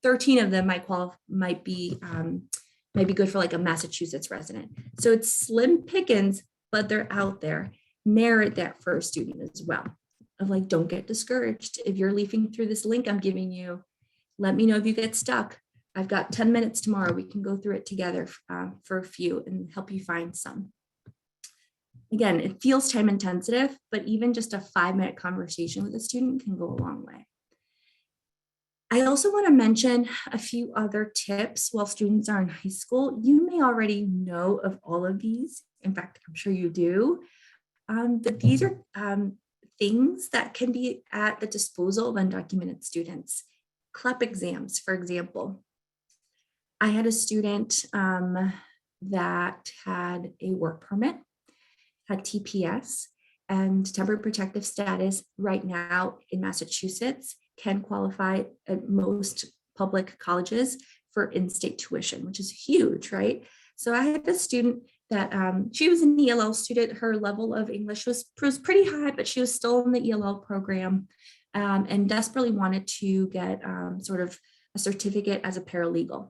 13 of them might be good for like a Massachusetts resident. So it's slim pickings, but they're out there. Merit that for a student as well. Of like, don't get discouraged. If you're leafing through this link I'm giving you, let me know if you get stuck. I've got 10 minutes tomorrow. We can go through it together for a few and help you find some. Again, it feels time intensive, but even just a 5-minute conversation with a student can go a long way. I also want to mention a few other tips while students are in high school. You may already know of all of these. In fact, I'm sure you do. But these are things that can be at the disposal of undocumented students. CLEP exams, for example. I had a student that had a work permit, had TPS, and temporary protective status right now in Massachusetts can qualify at most public colleges for in-state tuition, which is huge, right? So I had a student that she was an ELL student. Her level of English was pretty high, but she was still in the ELL program and desperately wanted to get sort of a certificate as a paralegal.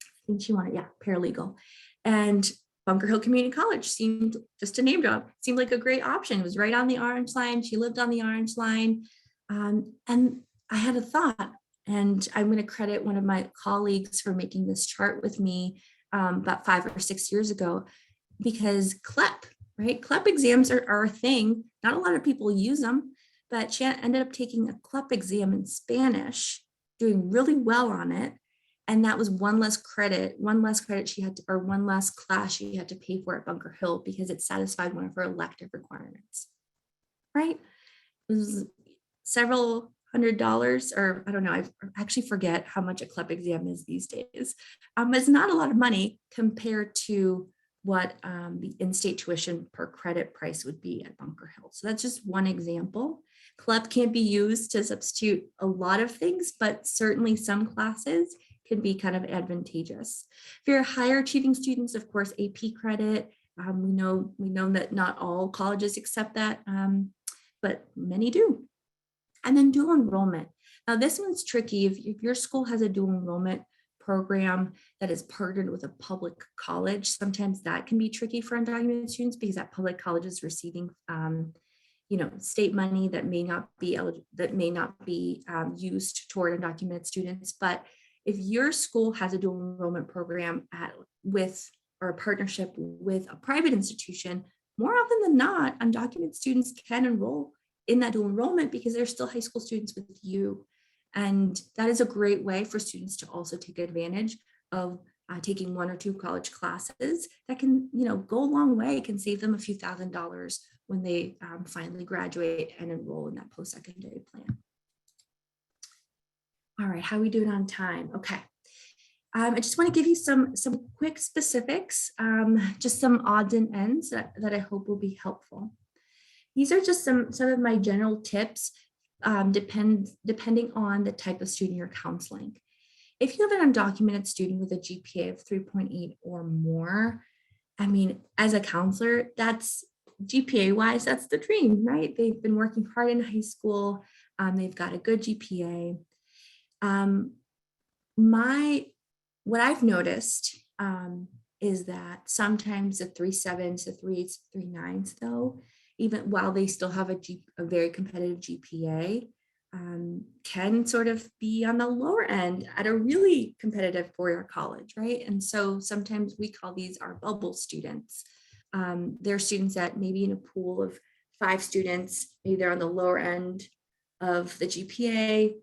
I think she wanted, paralegal. And Bunker Hill Community College seemed, just a name drop, seemed like a great option. It was right on the Orange Line. She lived on the Orange Line. And I had a thought, and I'm going to credit one of my colleagues for making this chart with me about 5 or 6 years ago, because CLEP, right? CLEP exams are a thing. Not a lot of people use them, but she ended up taking a CLEP exam in Spanish, doing really well on it. And that was one less credit she had to, or one less class she had to pay for at Bunker Hill because it satisfied one of her elective requirements, right? It was several $100s, or I don't know, I actually forget how much a CLEP exam is these days. It's not a lot of money compared to what the in-state tuition per credit price would be at Bunker Hill. So that's just one example. CLEP can't be used to substitute a lot of things, but certainly some classes can be kind of advantageous. For your higher achieving students, of course, AP credit. We know that not all colleges accept that, but many do. And then dual enrollment. Now this one's tricky. If your school has a dual enrollment program that is partnered with a public college, sometimes that can be tricky for undocumented students because that public college is receiving state money that may not be used toward undocumented students. But if your school has a dual enrollment program or a partnership with a private institution, more often than not, undocumented students can enroll in that dual enrollment because they're still high school students with you. And that is a great way for students to also take advantage of taking 1 or 2 college classes that can, go a long way. It can save them a few $1,000s when they finally graduate and enroll in that post-secondary plan. All right, how are we doing on time? Okay. I just want to give you some quick specifics, just some odds and ends that I hope will be helpful. These are just some of my general tips, depending on the type of student you're counseling. If you have an undocumented student with a GPA of 3.8 or more, I mean, as a counselor, that's GPA-wise, that's the dream, right? They've been working hard in high school. They've got a good GPA. What I've noticed is that sometimes the 3.7s, the 3.8s, 3.9s, though, even while they still have a very competitive GPA, can sort of be on the lower end at a really competitive four-year college, right? And so sometimes we call these our bubble students. They're students that maybe in a pool of 5 students, maybe they're on the lower end of the GPA.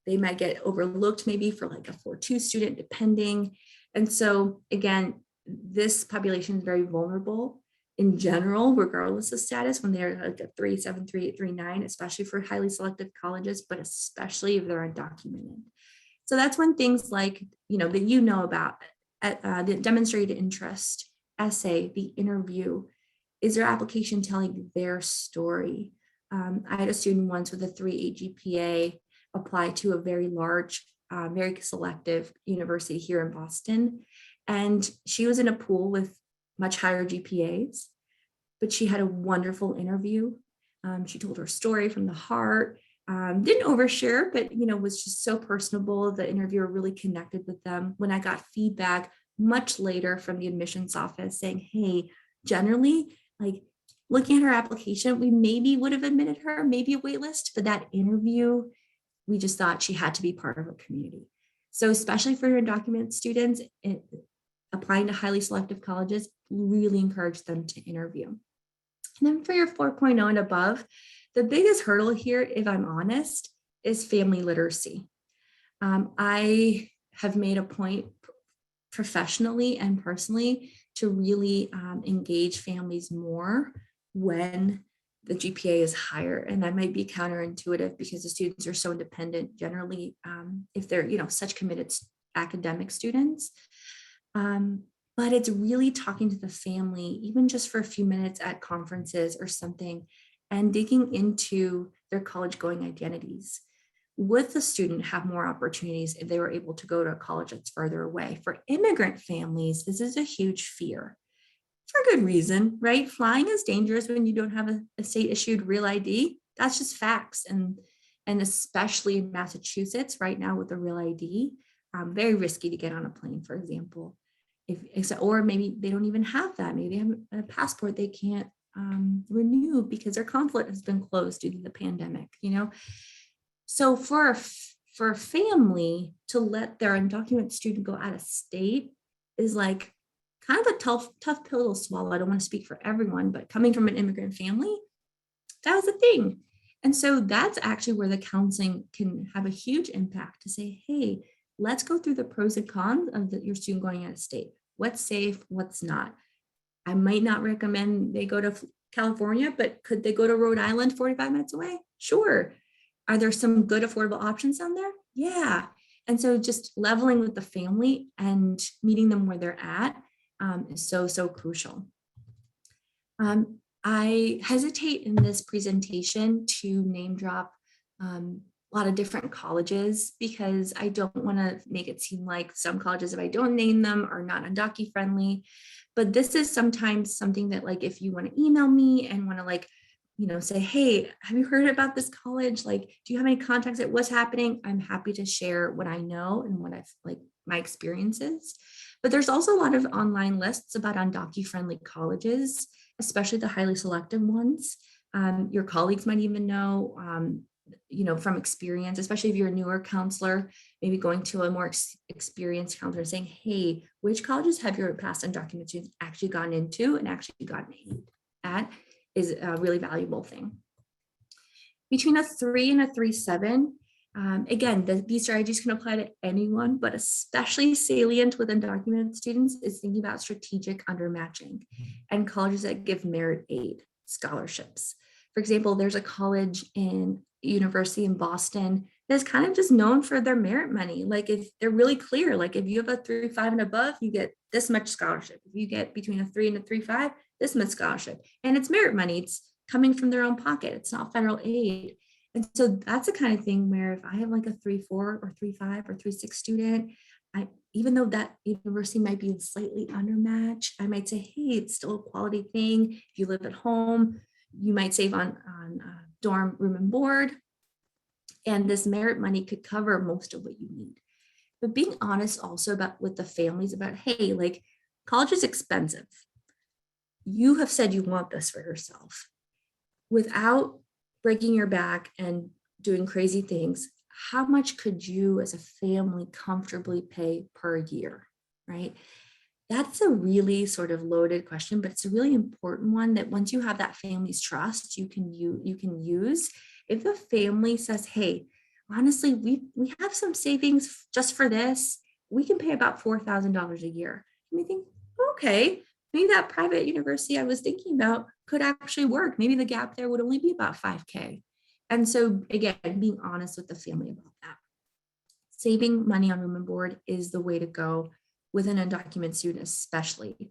They might get overlooked maybe for like a 4.2 student, depending. And so again, this population is very vulnerable in general, regardless of status, when they're like a 3.7, 3.8, 3.9, especially for highly selective colleges, but especially if they're undocumented. So that's when things like, that about the demonstrated interest, essay, the interview, is their application telling their story? I had a student once with a 3.8 GPA apply to a very large, very selective university here in Boston. And she was in a pool with much higher GPAs, but she had a wonderful interview. She told her story from the heart, didn't overshare, but was just so personable. The interviewer really connected with them. When I got feedback much later from the admissions office saying, hey, generally, like looking at her application, we maybe would have admitted her, maybe a wait list, but that interview, we just thought she had to be part of our community. So especially for your undocumented students, applying to highly selective colleges, really encourage them to interview. And then for your 4.0 and above, the biggest hurdle here, if I'm honest, is family literacy. I have made a point professionally and personally to really engage families more when the GPA is higher, and that might be counterintuitive because the students are so independent generally, if they're, such committed academic students. But it's really talking to the family, even just for a few minutes at conferences or something, and digging into their college going identities. Would the student have more opportunities if they were able to go to a college that's further away? For immigrant families, this is a huge fear. For good reason, right? Flying is dangerous when you don't have a state-issued real ID. That's just facts. And especially in Massachusetts right now with the real ID, very risky to get on a plane, for example. Or maybe they don't even have that. Maybe they have a passport they can't renew because their consulate has been closed due to the pandemic, So for a family to let their undocumented student go out of state is like kind of a tough pill to swallow. I don't want to speak for everyone, but coming from an immigrant family, that was a thing. And so that's actually where the counseling can have a huge impact to say, hey, let's go through the pros and cons of your student going out of state. What's safe, what's not. I might not recommend they go to California, but could they go to Rhode Island 45 minutes away? Sure. Are there some good affordable options down there? Yeah. And so just leveling with the family and meeting them where they're at is so crucial. I hesitate in this presentation to name drop a lot of different colleges because I don't want to make it seem like some colleges, if I don't name them, are not undocu friendly. But this is sometimes something that, like, if you want to email me and want to say, hey, have you heard about this college? Like, do you have any contacts at what's happening? I'm happy to share what I know and what I've my experiences. But there's also a lot of online lists about undocu friendly colleges, especially the highly selective ones. Your colleagues might even know, from experience, especially if you're a newer counselor, maybe going to a more experienced counselor saying, hey, which colleges have your past undocumented students actually gone into and actually gotten aid at is a really valuable thing. Between a 3 and a 3.7, again, these strategies can apply to anyone, but especially salient with undocumented students is thinking about strategic undermatching and colleges that give merit aid scholarships. For example, there's a college in university in Boston that's kind of just known for their merit money. Like, if they're really clear, like if you have a 3.5 and above, you get this much scholarship. If you get between a 3 and a 3.5, this much scholarship. And it's merit money. It's coming from their own pocket. It's not federal aid. And so that's the kind of thing where if I have like a 3.4 or 3.5 or 3.6 student, even though that university might be slightly undermatched, I might say, hey, it's still a quality thing. If you live at home, you might save on dorm room and board. And this merit money could cover most of what you need. But being honest also with the families about, hey, like, college is expensive. You have said you want this for yourself. Without breaking your back and doing crazy things, how much could you as a family comfortably pay per year, right? That's a really sort of loaded question, but it's a really important one that once you have that family's trust, you can use. If the family says, hey, honestly, we have some savings just for this, we can pay about $4,000 a year. And we think, okay, maybe that private university I was thinking about could actually work. Maybe the gap there would only be about $5,000. And so again, being honest with the family about that. Saving money on room and board is the way to go with an undocumented student, especially.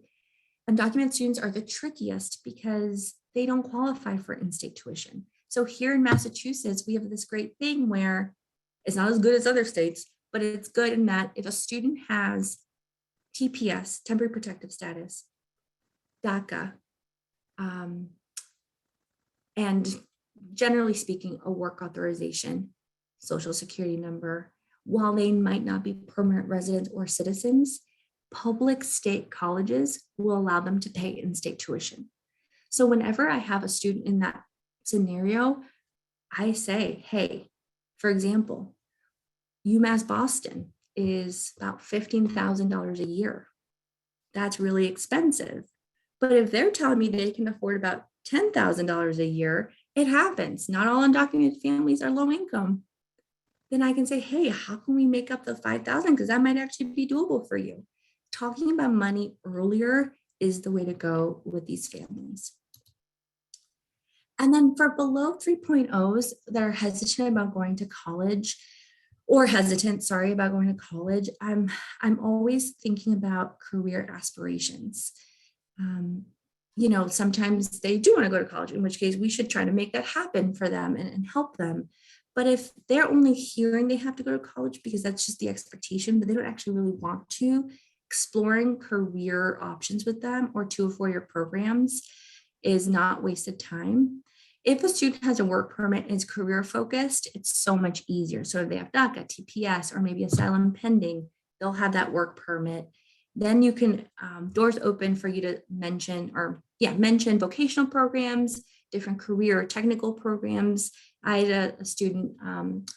Undocumented students are the trickiest because they don't qualify for in-state tuition. So here in Massachusetts, we have this great thing where it's not as good as other states, but it's good in that if a student has TPS, temporary protective status, DACA, and generally speaking, a work authorization, social security number, while they might not be permanent residents or citizens, public state colleges will allow them to pay in-state tuition. So whenever I have a student in that scenario, I say, hey, for example, UMass Boston is about $15,000 a year. That's really expensive. But if they're telling me they can afford about $10,000 a year, it happens. Not all undocumented families are low income. Then I can say, hey, how can we make up the $5,000? Because that might actually be doable for you. Talking about money earlier is the way to go with these families. And then for below 3.0s that are hesitant about going to college, or hesitant, sorry, about going to college, I'm always thinking about career aspirations. Sometimes they do want to go to college, in which case we should try to make that happen for them and help them. But if they're only hearing they have to go to college because that's just the expectation, but they don't actually really want to, exploring career options with them or 2 or 4 year programs is not wasted time. If a student has a work permit and is career focused, it's so much easier. So if they have DACA, TPS, or maybe asylum pending, they'll have that work permit. Then you can, doors open for you to mention vocational programs, different career or technical programs. I had a student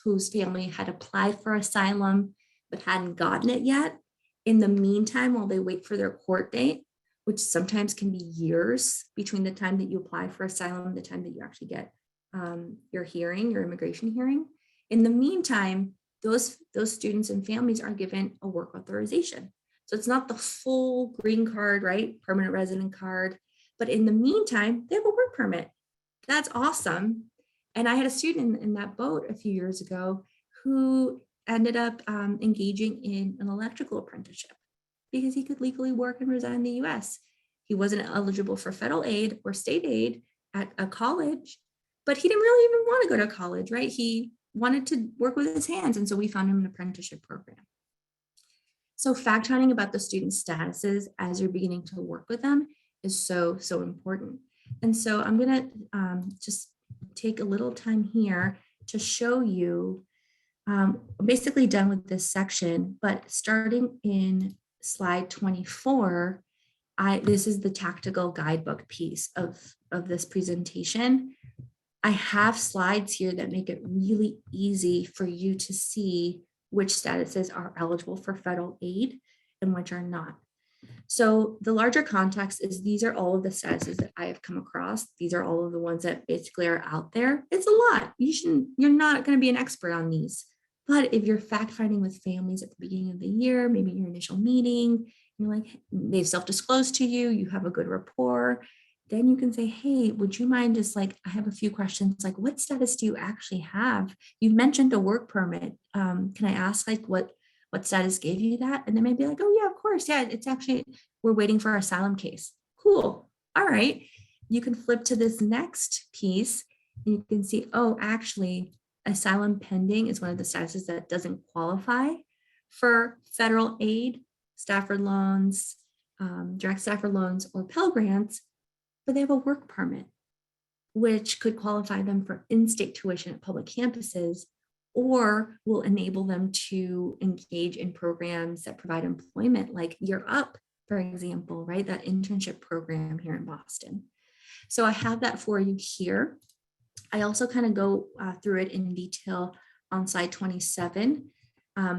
whose family had applied for asylum, but hadn't gotten it yet. In the meantime, while they wait for their court date, which sometimes can be years between the time that you apply for asylum and the time that you actually get your immigration hearing. In the meantime, those students and families are given a work authorization. So it's not the full green card, right? Permanent resident card. But in the meantime, they have a work permit. That's awesome. And I had a student in that boat a few years ago who ended up engaging in an electrical apprenticeship because he could legally work and reside in the US. He wasn't eligible for federal aid or state aid at a college, but he didn't really even want to go to college, right? He wanted to work with his hands. And so we found him an apprenticeship program. So fact-finding about the student's statuses as you're beginning to work with them is so, so important. And so I'm gonna just take a little time here to show you, I'm basically done with this section, but starting in slide 24, this is the tactical guidebook piece of this presentation. I have slides here that make it really easy for you to see which statuses are eligible for federal aid and which are not. So the larger context is these are all of the statuses that I have come across. These are all of the ones that basically are out there. It's a lot. You're not going to be an expert on these. But if you're fact finding with families at the beginning of the year, maybe your initial meeting, you're like, they've self-disclosed to you, you have a good rapport, then you can say, hey, would you mind just I have a few questions, like what status do you actually have? You've mentioned a work permit. Can I ask what status gave you that? And they may be like, oh yeah, of course. Yeah, it's actually, we're waiting for our asylum case. Cool. All right. You can flip to this next piece and you can see, oh, actually, asylum pending is one of the statuses that doesn't qualify for federal aid, Stafford loans, direct Stafford loans, or Pell Grants, but they have a work permit, which could qualify them for in-state tuition at public campuses, or will enable them to engage in programs that provide employment, like Year Up, for example, right? That internship program here in Boston. So I have that for you here. I also kind of go through it in detail on slide 27.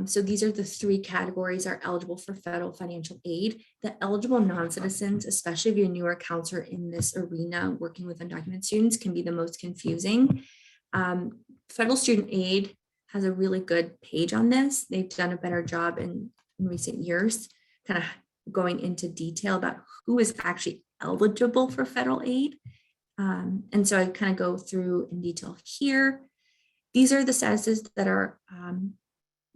So these are the 3 categories are eligible for federal financial aid. The eligible non-citizens, especially if you're a newer counselor in this arena working with undocumented students, can be the most confusing. Federal student aid has a really good page on this. They've done a better job in recent years, kind of going into detail about who is actually eligible for federal aid. And so I kind of go through in detail here. These are the statuses that are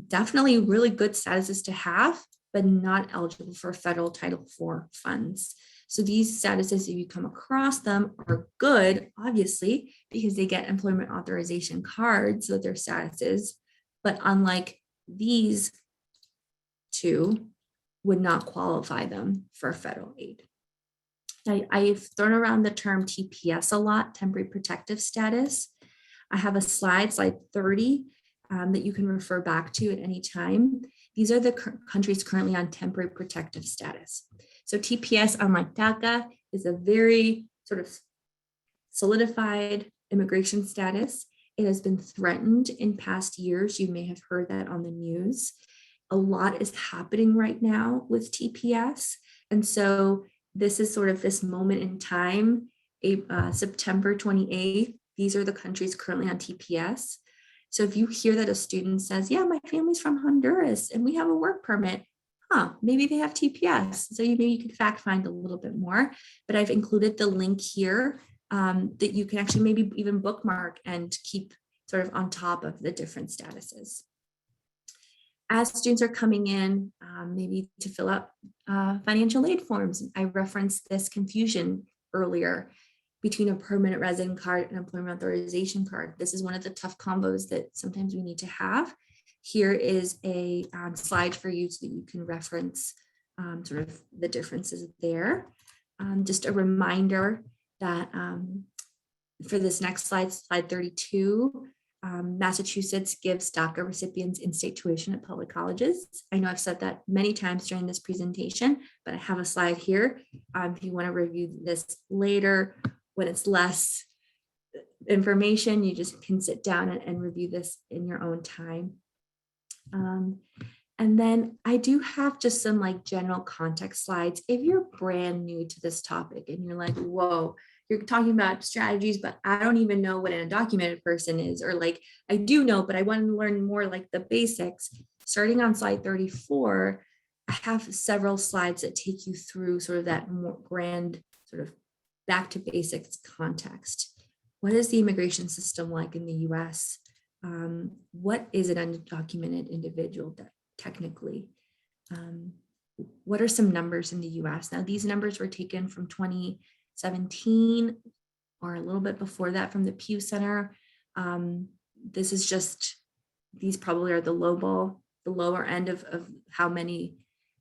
definitely really good statuses to have, but not eligible for federal Title IV funds. So these statuses, if you come across them, are good, obviously, because they get employment authorization cards with their statuses, but unlike these 2, would not qualify them for federal aid. I've thrown around the term TPS a lot, temporary protective status. I have a slide 30, that you can refer back to at any time. These are the countries currently on temporary protective status. So TPS, unlike DACA, is a very sort of solidified immigration status. It has been threatened in past years. You may have heard that on the news. A lot is happening right now with TPS. And so this is sort of this moment in time, September 28th. These are the countries currently on TPS. So if you hear that a student says, yeah, my family's from Honduras and we have a work permit, maybe they have TPS. So maybe you could fact find a little bit more, but I've included the link here that you can actually maybe even bookmark and keep sort of on top of the different statuses. As students are coming in, maybe to fill out financial aid forms, I referenced this confusion earlier between a permanent resident card and employment authorization card. This is one of the tough combos that sometimes we need to have. Here is a slide for you so that you can reference sort of the differences there. Just a reminder that for this next slide, slide 32, Massachusetts gives DACA recipients in-state tuition at public colleges. I know I've said that many times during this presentation, but I have a slide here. If you want to review this later, when it's less information, you just can sit down and review this in your own time. And then I do have just some like general context slides. If you're brand new to this topic and you're like, whoa, you're talking about strategies, but I don't even know what an undocumented person is, or like, I do know, but I want to learn more like the basics. Starting on slide 34, I have several slides that take you through sort of that more grand sort of back to basics context. What is the immigration system like in the US? What is an undocumented individual technically? What are some numbers in the US? Now, these numbers were taken from 2017 or a little bit before that from the Pew Center. This is just, these probably are the lower end of how many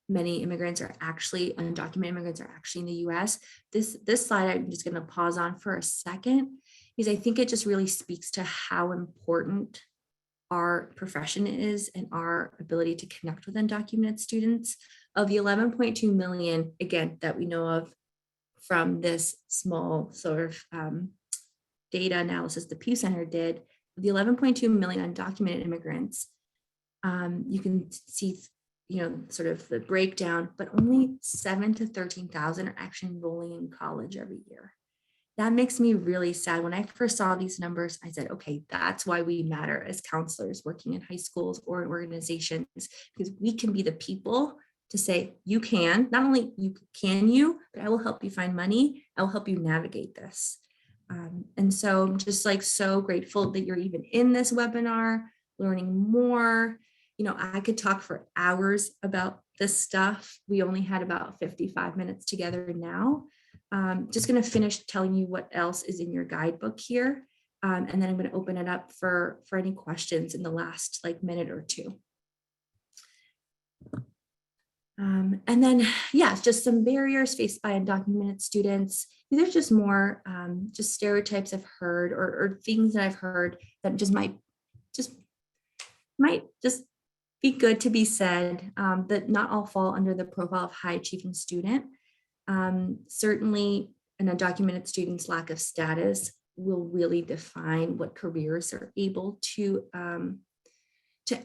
immigrants are actually, undocumented immigrants are actually in the US. This slide I'm just gonna pause on for a second, because I think it just really speaks to how important our profession is and our ability to connect with undocumented students. Of the 11.2 million, again, that we know of from this small sort of data analysis the Pew Center did, the 11.2 million undocumented immigrants, you can see, you know, sort of the breakdown, but only 7,000 to 13,000 are actually enrolling in college every year. That makes me really sad. When I first saw these numbers, I said, okay, that's why we matter as counselors working in high schools or in organizations, because we can be the people to say, you can, not only you, but I will help you find money. I will help you navigate this. And so I'm just like so grateful that you're even in this webinar, learning more. You know, I could talk for hours about this stuff. We only had about 55 minutes together now. Just going to finish telling you what else is in your guidebook here. And then I'm going to open it up for any questions in the last like minute or two. And then, yeah, just some barriers faced by undocumented students. These are just more just stereotypes I've heard or things that I've heard that just might be good to be said, that not all fall under the profile of high achieving student. Certainly an undocumented student's lack of status will really define what careers they're able to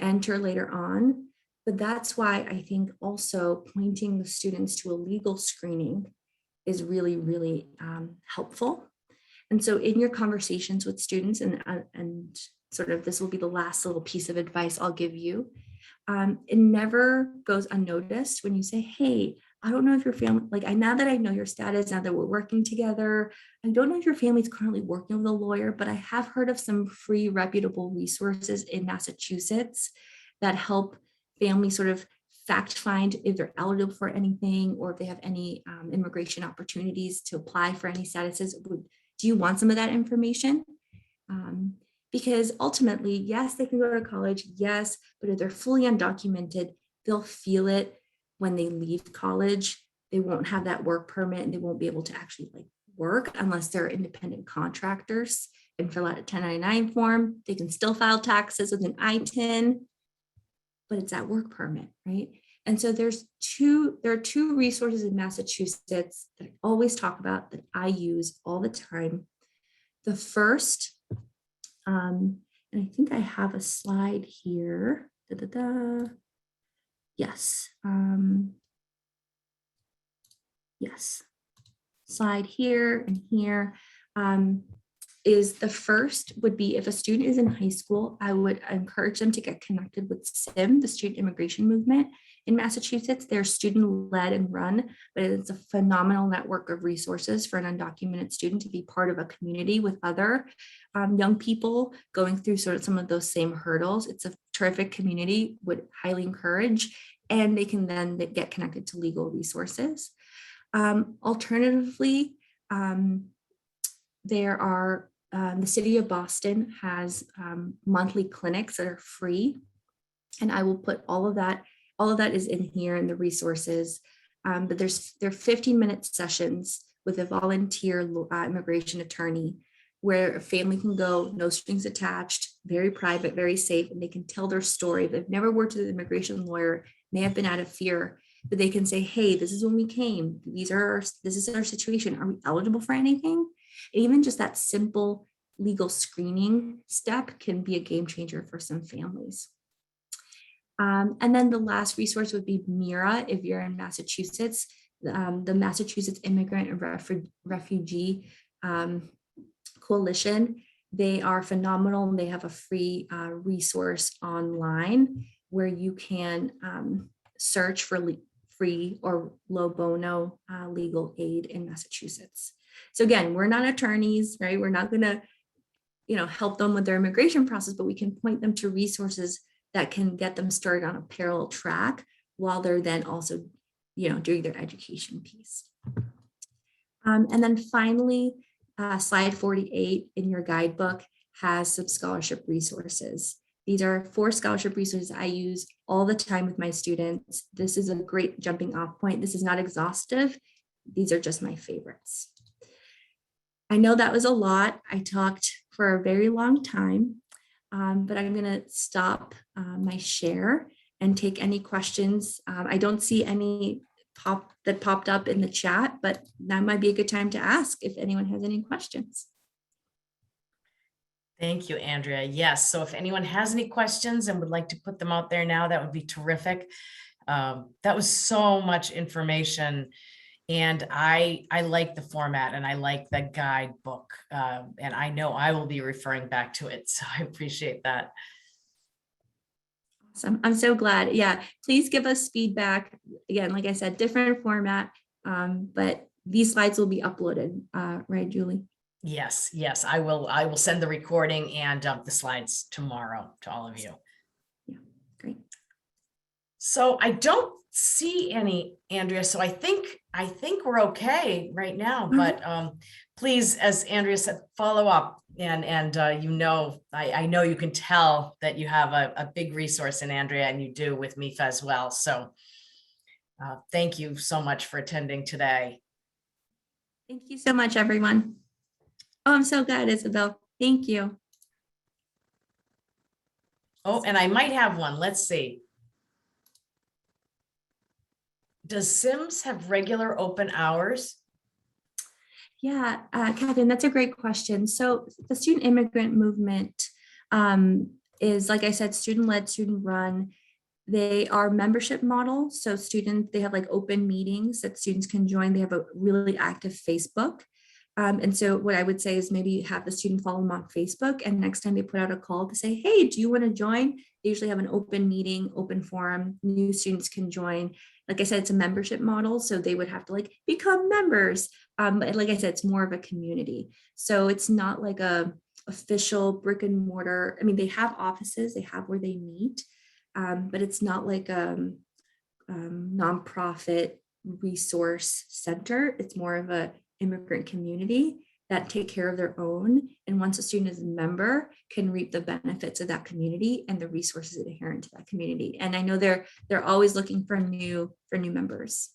enter later on. But that's why I think also pointing the students to a legal screening is really, really helpful. And so in your conversations with students, and sort of this will be the last little piece of advice I'll give you, it never goes unnoticed when you say, hey, I don't know if your family, like now that I know your status, now that we're working together, I don't know if your family's currently working with a lawyer, but I have heard of some free reputable resources in Massachusetts that help families sort of fact find if they're eligible for anything or if they have any immigration opportunities to apply for any statuses. Do you want some of that information? Because ultimately, yes, they can go to college, yes, but if they're fully undocumented, they'll feel it when they leave college. They won't have that work permit and they won't be able to actually like work unless they're independent contractors and fill out a 1099 form. They can still file taxes with an I-10, but it's that work permit, right? And so there are two resources in Massachusetts that I always talk about that I use all the time. The first, and I think I have a slide here. Yes. Yes. Slide here and here. is the first would be if a student is in high school, I would encourage them to get connected with SIM, the Student Immigration Movement in Massachusetts. They're student-led and run, but it's a phenomenal network of resources for an undocumented student to be part of a community with other young people going through sort of some of those same hurdles. It's a terrific community, would highly encourage, and they can then get connected to legal resources. Alternatively, there are the city of Boston has monthly clinics that are free, and I will put all of that is in here in the resources. But there are 15-minute sessions with a volunteer immigration attorney where a family can go, no strings attached, very private, very safe, and they can tell their story. If they've never worked with an immigration lawyer, may have been out of fear, but they can say, hey, this is when we came. This is our situation. Are we eligible for anything? And even just that simple legal screening step can be a game changer for some families. And then the last resource would be MERA if you're in Massachusetts, the Massachusetts Immigrant and Refugee Coalition. They are phenomenal, and they have a free resource online where you can search for free or low bono legal aid in Massachusetts. So again, we're not attorneys, right? We're not going to, help them with their immigration process, but we can point them to resources that can get them started on a parallel track while they're then also, doing their education piece. And then finally, slide 48 in your guidebook has some scholarship resources. These are 4 scholarship resources I use all the time with my students. This is a great jumping off point. This is not exhaustive. These are just my favorites. I know that was a lot. I talked for a very long time, but I'm going to stop my share and take any questions. I don't see any that popped up in the chat, but that might be a good time to ask if anyone has any questions. Thank you, Andrea. Yes, so if anyone has any questions and would like to put them out there now, that would be terrific. That was so much information, and I like the format, and I like the guidebook, and I know I will be referring back to it, so I appreciate that. Awesome. I'm so glad. Yeah, please give us feedback. Again, like I said, different format, but these slides will be uploaded, right, Julie? Yes, I will send the recording and the slides tomorrow to all of you. Yeah, great. So I don't see any, Andrea, so I think we're okay right now, but please, as Andrea said, follow up, and I know you can tell that you have a big resource in Andrea, and you do with MEFA as well. So thank you so much for attending today. Thank you so much, everyone. Oh, I'm so glad, Isabel. Thank you. Oh, and I might have one. Let's see. Does Sims have regular open hours? Yeah, Catherine, that's a great question. So the student immigrant movement is, like I said, student-led, student-run. They are membership model. So they have like open meetings that students can join. They have a really active Facebook. And so what I would say is maybe have the student follow them on Facebook, and next time they put out a call to say, hey, do you want to join? They usually have an open meeting, open forum, new students can join. Like I said, it's a membership model, so they would have to like become members. But like I said, it's more of a community. So it's not like a official brick and mortar. I mean, they have offices, they have where they meet, but it's not like a nonprofit resource center. It's more of a immigrant community that take care of their own, and once a student is a member, can reap the benefits of that community and the resources inherent to that community. And I know they're always looking for new members.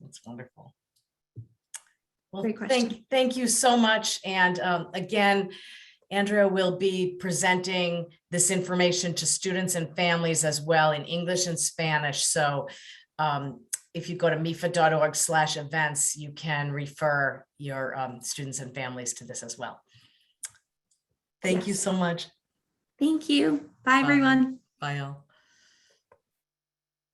That's wonderful. Well, Great question. thank you so much. And again, Andrea will be presenting this information to students and families as well in English and Spanish. So if you go to mefa.org/events, you can refer your students and families to this as well. Thank you so much. Thank you. Bye, everyone. Bye all.